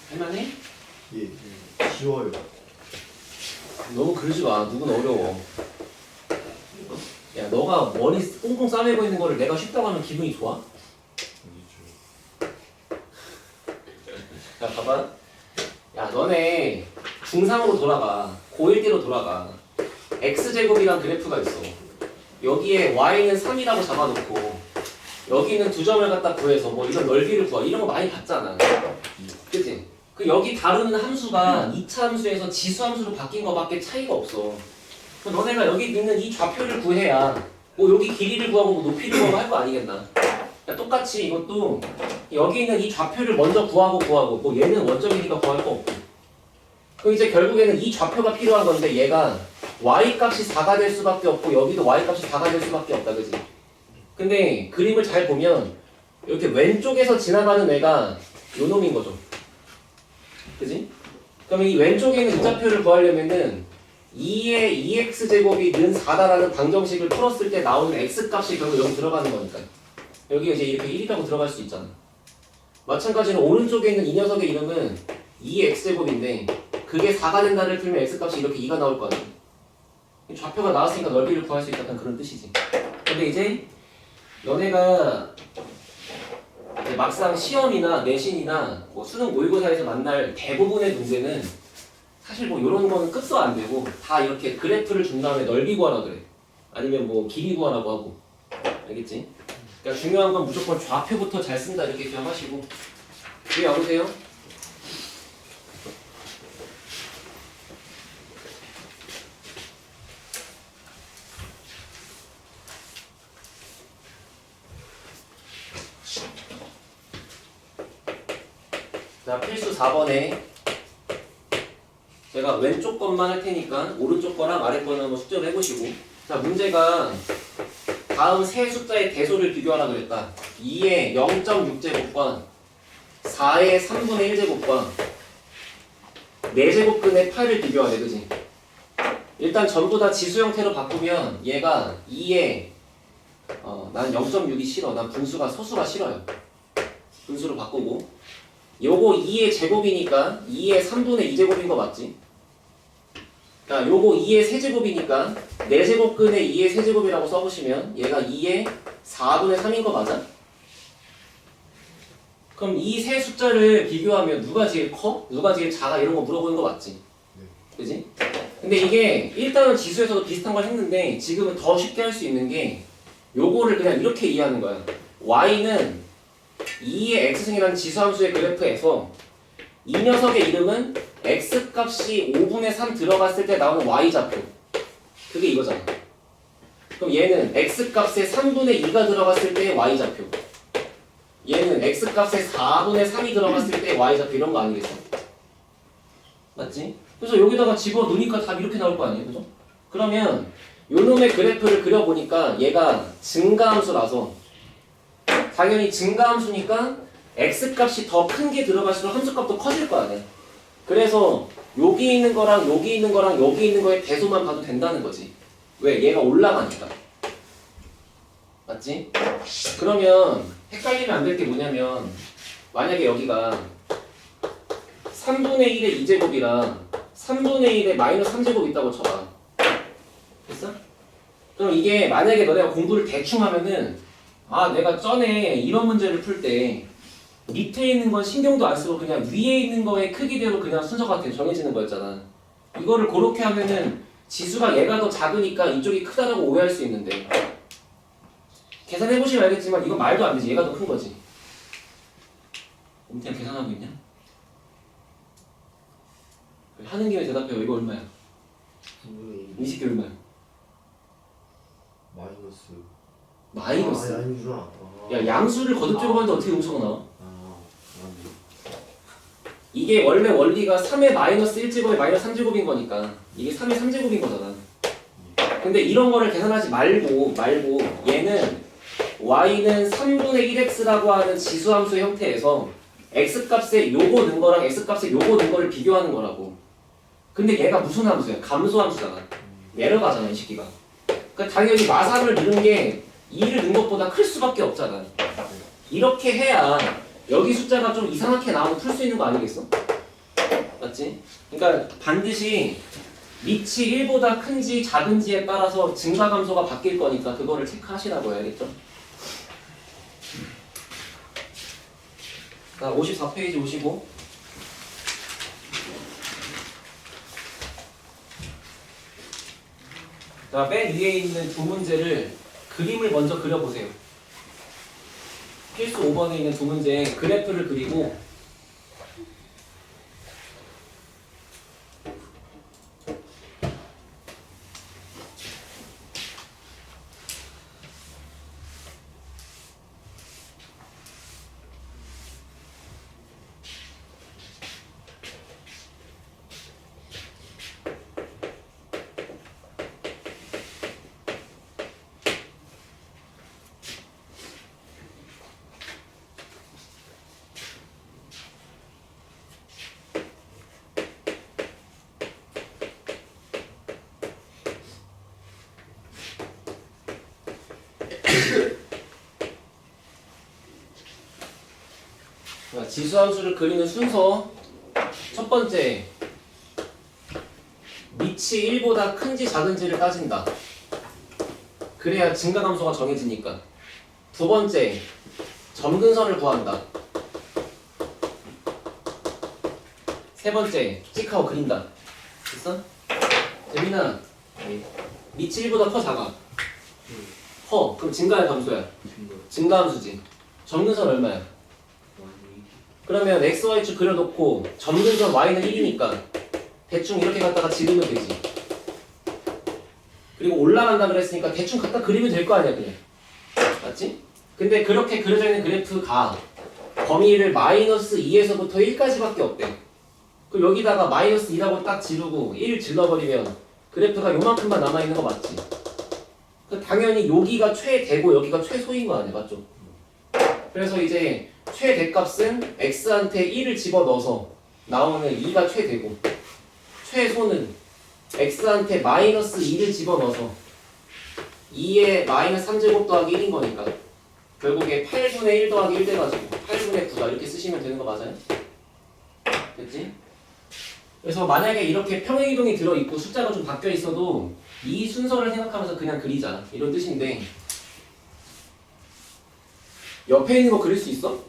할만해? 예. 쉬워요. 너무 그러지 마. 누군 어려워. 야, 너가 머리 꽁꽁 싸매고 있는 거를 내가 쉽다고 하면 기분이 좋아? 아니죠. 야, 봐봐. 야, 너네 중3으로 돌아가. 고1때로 돌아가. x제곱이란 그래프가 있어. 여기에 y는 3이라고 잡아놓고 여기는 두 점을 갖다 구해서 뭐 이런 넓이를 구하. 이런 거 많이 봤잖아. 그치? 그 여기 다루는 함수가 2차 함수에서 지수 함수로 바뀐 거밖에 차이가 없어. 그럼 너네가 여기 있는 이 좌표를 구해야 뭐 여기 길이를 구하고 뭐 높이를 구하고 할 거 아니겠나? 그러니까 똑같이 이것도 여기 있는 이 좌표를 먼저 구하고 뭐 얘는 원점이니까 구할 거 없고. 그럼 이제 결국에는 이 좌표가 필요한 건데 얘가 y 값이 4가 될 수밖에 없고 여기도 y 값이 4가 될 수밖에 없다, 그지? 근데 그림을 잘 보면 이렇게 왼쪽에서 지나가는 애가 요 놈인 거죠. 그지? 그러면 이 왼쪽에 있는 이좌표를 구하려면은 2의 2x제곱이 는 4다라는 방정식을 풀었을 때 나오는 x값이 결국 여기 들어가는 거니까 여기 이제 이렇게 1이라고 들어갈 수 있잖아. 마찬가지로 오른쪽에 있는 이 녀석의 이름은 2x제곱인데 그게 4가 된다를 풀면 x값이 이렇게 2가 나올 거 아니야. 좌표가 나왔으니까 넓이를 구할 수 있다는 그런 뜻이지. 근데 이제 너네가 이제 막상 시험이나 내신이나 뭐 수능 모의고사에서 만날 대부분의 문제는 사실 뭐 이런 거는 끝도 안 되고 다 이렇게 그래프를 준 다음에 넓이 구하라 그래. 아니면 뭐 길이 구하라고 하고. 알겠지? 그러니까 중요한 건 무조건 좌표부터 잘 쓴다 이렇게 기억하시고. 왜 여보세요? 자, 필수 4번에 제가 왼쪽 것만 할 테니까 오른쪽 거랑 아래 거는 한번 숙제를 해보시고. 자, 문제가 다음 세 숫자의 대소를 비교하라 그랬다. 2의 0.6제곱과 4의 3분의 1제곱과 4제곱근의 8을 비교하래, 그지? 일단 전부 다 지수 형태로 바꾸면 얘가 2의 난 0.6이 싫어. 난 분수가 소수가 싫어요. 분수로 바꾸고 요거 2의 제곱이니까 2의 3분의 2제곱인 거 맞지? 자, 요거 2의 세제곱이니까 4제곱근의 2의 세제곱이라고 써보시면 얘가 2의 4분의 3인 거 맞아? 그럼 이 세 숫자를 비교하면 누가 제일 커? 누가 제일 작아? 이런 거 물어보는 거 맞지? 그지? 근데 이게 일단은 지수에서도 비슷한 걸 했는데 지금은 더 쉽게 할 수 있는 게 요거를 그냥 이렇게 이해하는 거야. y는 2의 x승이라는 지수함수의 그래프에서 이 녀석의 이름은 x 값이 5분의 3 들어갔을 때 나오는 y좌표. 그게 이거잖아. 그럼 얘는 x 값에 3분의 2가 들어갔을 때 y좌표. 얘는 x 값에 4분의 3이 들어갔을 때 y좌표 이런 거 아니겠어? 맞지? 그래서 여기다가 집어넣으니까 답 이렇게 나올 거 아니에요? 그죠? 그러면 요놈의 그래프를 그려보니까 얘가 증가함수라서 당연히 증가함수니까 x값이 더 큰 게 들어갈수록 함수값도 커질 거 아니야. 그래서 여기 있는 거랑 여기 있는 거랑 여기 있는 거의 배수만 봐도 된다는 거지. 왜? 얘가 올라가니까. 맞지? 그러면 헷갈리면 안 될 게 뭐냐면 만약에 여기가 3분의 1의 2제곱이랑 3분의 1의 마이너스 3제곱 있다고 쳐봐. 됐어? 그럼 이게 만약에 너네가 공부를 대충 하면은 내가 전에 이런 문제를 풀 때 밑에 있는 건 신경도 안 쓰고 그냥 위에 있는 거의 크기대로 그냥 순서가 정해지는 거였잖아. 이거를 그렇게 하면은 지수가 얘가 더 작으니까 이쪽이 크다라고 오해할 수 있는데 계산해보시면 알겠지만 이건 말도 안 되지. 얘가 더 큰 거지. 엄태양 계산하고 있냐? 하는 김에 대답해요. 이거 얼마야? 20개 얼마야? 마이너스. 아니구나. 야, 양수를 거듭적으로 하는데 어떻게 음수가 나와? 맞네. 이게 원래 원리가 3의 마이너스 1제곱에 마이너스 3제곱인 거니까 이게 3의 3제곱인 거잖아. 근데 이런 거를 계산하지 말고 얘는 y는 3분의 1x라고 하는 지수함수 형태에서 x값에 요거 넣은 거랑 x값에 요거 넣은 거를 비교하는 거라고. 근데 얘가 무슨 함수야? 감소함수잖아. 내려가잖아, 이 새끼가. 그러니까 당연히 마삼을 넣은 게 2를 넣은 것보다 클 수밖에 없잖아. 이렇게 해야 여기 숫자가 좀 이상하게 나오면 풀 수 있는 거 아니겠어? 맞지? 그러니까 반드시 밑이 1보다 큰지 작은지에 따라서 증가 감소가 바뀔 거니까 그거를 체크하시라고 해야겠죠? 자, 54페이지 55. 자, 맨 위에 있는 두 문제를 그림을 먼저 그려보세요. 필수 5번에 있는 두 문제의 그래프를 그리고 지수함수를 그리는 순서. 첫 번째, 밑이 1보다 큰지 작은지를 따진다. 그래야 증가감소가 정해지니까. 두 번째, 점근선을 구한다. 세 번째, 찍하고 그린다. 됐어? 재민아, 밑이 1보다 커 작아? 커. 그럼 증가야 감소야? 증가함수지. 점근선 얼마야? 그러면 XY축 그려놓고 점근선 Y는 1이니까 대충 이렇게 갖다가 지르면 되지. 그리고 올라간다 그랬으니까 대충 갖다 그리면 될 거 아니야 그냥. 맞지? 근데 그렇게 그려져 있는 그래프가 범위를 마이너스 2에서부터 1까지밖에 없대. 그럼 여기다가 마이너스 2라고 딱 지르고 1 질러버리면 그래프가 요만큼만 남아있는 거 맞지? 당연히 여기가 최대고 여기가 최소인 거 아니야, 맞죠? 그래서 이제 최대값은 x한테 1을 집어넣어서 나오는 2가 최대고, 최소는 x한테 마이너스 2를 집어넣어서 2의 마이너스 3제곱 더하기 1인 거니까 결국에 8분의 1 더하기 1 돼가지고 8분의 9다 이렇게 쓰시면 되는 거 맞아요? 됐지? 그래서 만약에 이렇게 평행이동이 들어있고 숫자가 좀 바뀌어 있어도 이 순서를 생각하면서 그냥 그리자 이런 뜻인데 옆에 있는 거 그릴 수 있어?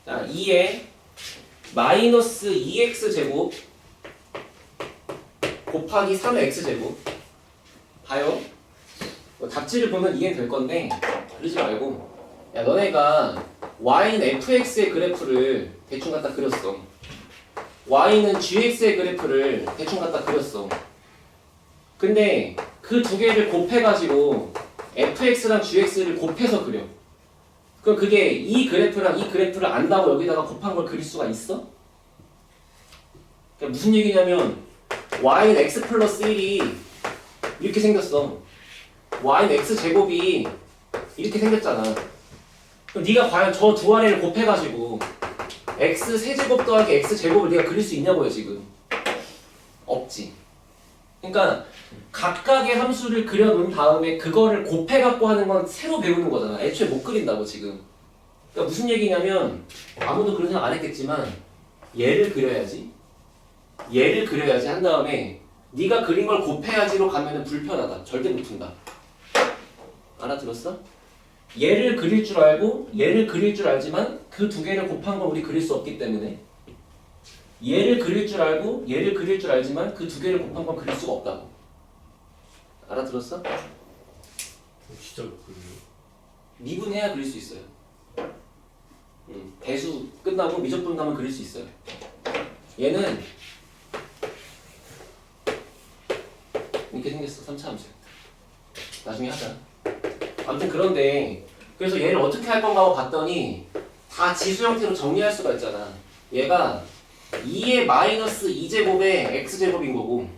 자, 2에 마이너스 2x 제곱 곱하기 3의 x 제곱 봐요. 뭐 답지를 보면 이해는 될 건데 그러지 말고 야 너네가 y는 fx의 그래프를 대충 갖다 그렸어. y는 gx의 그래프를 대충 갖다 그렸어. 근데 그 두 개를 곱해가지고 fx랑 gx를 곱해서 그려. 그럼 그게 이 그래프랑 이 그래프를 안다고 여기다가 곱한 걸 그릴 수가 있어? 그러니까 무슨 얘기냐면 y는 x 플러스 1이 이렇게 생겼어. y는 x 제곱이 이렇게 생겼잖아. 그럼 네가 과연 저 두 아래를 곱해가지고 x 세제곱 더하기 x 제곱을 네가 그릴 수 있냐고요 지금. 없지. 그러니까 각각의 함수를 그려놓은 다음에 그거를 곱해갖고 하는 건 새로 배우는 거잖아. 애초에 못 그린다고 지금. 그러니까 무슨 얘기냐면 아무도 그런 생각 안 했겠지만 얘를 그려야지. 얘를 그려야지 한 다음에 네가 그린 걸 곱해야지로 가면은 불편하다. 절대 못 푼다. 알아들었어? 얘를 그릴 줄 알고 얘를 그릴 줄 알지만 그 두 개를 곱한 건 우리 그릴 수 없기 때문에 얘를 그릴 줄 알고 얘를 그릴 줄 알지만 그 두 개를 곱한 건 그릴 수가 없다고. 알아들었어? 진짜 못 그리네. 미분해야 그릴 수 있어요. 대수 끝나고 미적분 가면 그릴 수 있어요. 얘는 이렇게 생겼어. 3차 함수. 나중에 하자. 아무튼 그런데 그래서 얘를 어떻게 할 건가 하고 봤더니 다 지수 형태로 정리할 수가 있잖아. 얘가 2의 마이너스 2제곱의 x제곱인 거고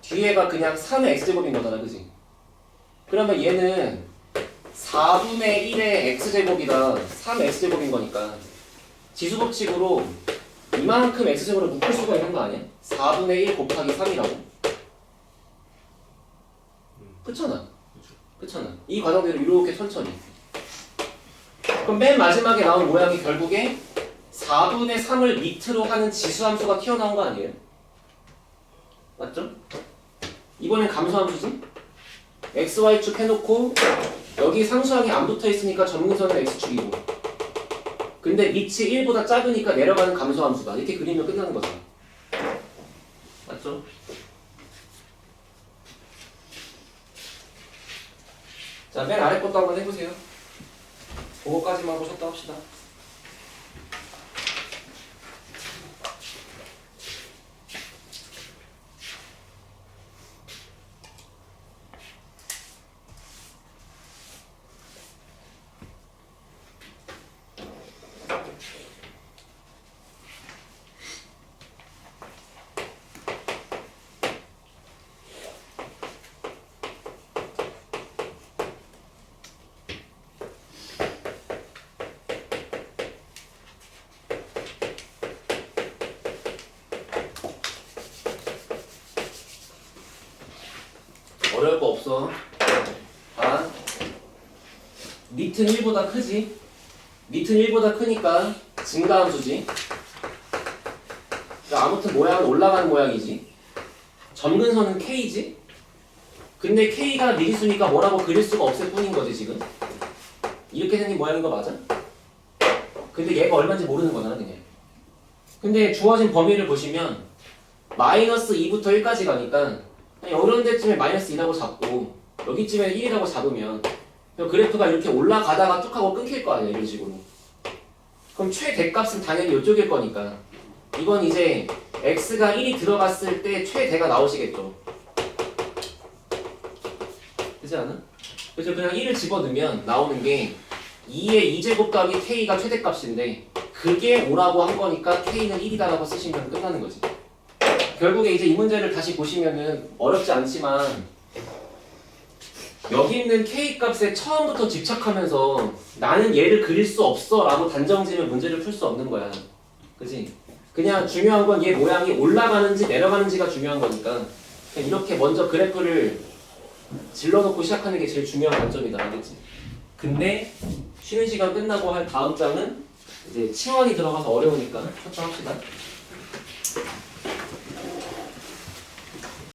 뒤에가 그냥 3의 x제곱인 거잖아. 그지? 그러면 얘는 4분의 1의 x제곱이랑 3x제곱인 거니까 지수 법칙으로 이만큼 x제곱을 묶을 수가 있는 거 아니야? 4분의 1 곱하기 3이라고? 그렇잖아. 그렇잖아. 이 과정대로 이렇게 천천히. 그럼 맨 마지막에 나온 모양이 결국에 4분의 3을 밑으로 하는 지수함수가 튀어나온 거 아니에요? 맞죠? 이번엔 감소함수지? xy축 해놓고 여기 상수항이 안 붙어있으니까 점근선은 x축이고 근데 밑이 1보다 작으니까 내려가는 감소함수다. 이렇게 그리면 끝나는 거잖아. 맞죠? 자, 맨 아래 것도 한번 해보세요. 그거까지만 보셨다 합시다. 어려울 거 없어. 아, 밑은 1보다 크지? 밑은 1보다 크니까 증가함수지. 그러니까 아무튼 모양은 올라가는 모양이지. 점근선은 K지? 근데 K가 미지수니까 뭐라고 그릴 수가 없을 뿐인 거지 지금. 이렇게 생긴 모양인 거 맞아? 근데 얘가 얼마인지 모르는 거잖아 그냥. 근데 주어진 범위를 보시면 마이너스 2부터 1까지 가니까 이런 데쯤에 마이너스 2라고 잡고 여기쯤에 1이라고 잡으면 그래프가 이렇게 올라가다가 쭉 하고 끊길 거 아니야 이런 식으로. 그럼 최대값은 당연히 이쪽일 거니까 이건 이제 x가 1이 들어갔을 때 최대가 나오시겠죠. 그렇지 않아? 그래서 그냥 1을 집어넣으면 나오는 게 2의 2제곱 더하기 k가 최대값인데 그게 5라고 한 거니까 k는 1이다라고 쓰시면 끝나는 거지. 결국에 이제 이 문제를 다시 보시면은 어렵지 않지만 여기 있는 k 값에 처음부터 집착하면서 나는 얘를 그릴 수 없어 라고 단정지으면 문제를 풀 수 없는 거야. 그지? 그냥 중요한 건 얘 모양이 올라가는지 내려가는지가 중요한 거니까 그냥 이렇게 먼저 그래프를 질러놓고 시작하는 게 제일 중요한 관점이다. 알겠지? 근데 쉬는 시간 끝나고 할 다음 장은 이제 치환이 들어가서 어려우니까 초점합시다.